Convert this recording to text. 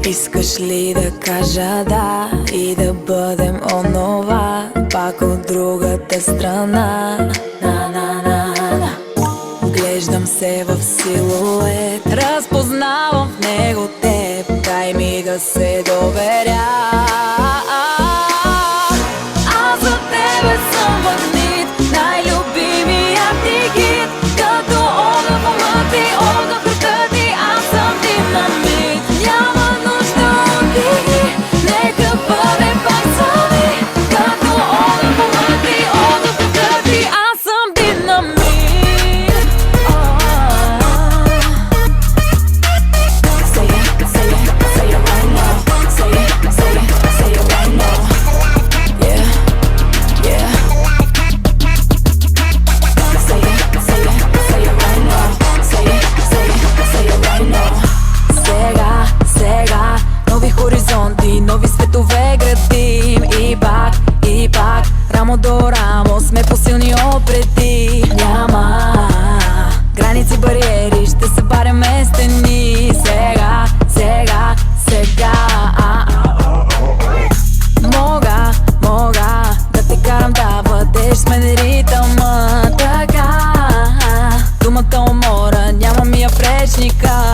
Искаш ли да кажа да и да бъдем онова, пак от другата страна? Вглеждам се в силует, разпознавам в него теб, дай ми да се доверя. Аз за тебе съм магнит, най-любимият ти хит, като огън в ума ти, огън в ръка ти, аз съм динамит. Няма нужда от диги, нека бъде пак сами, като огън в ума ти, огън в ръка ти, аз съм динамит. Нови светове градим и пак, рамо до рамо сме по-силни отпреди. Няма граници, бариери, ще се баряме стени. Сега Мога да те карам да бъдеш с мен ритъма. Така, думата умора няма ми я в речника.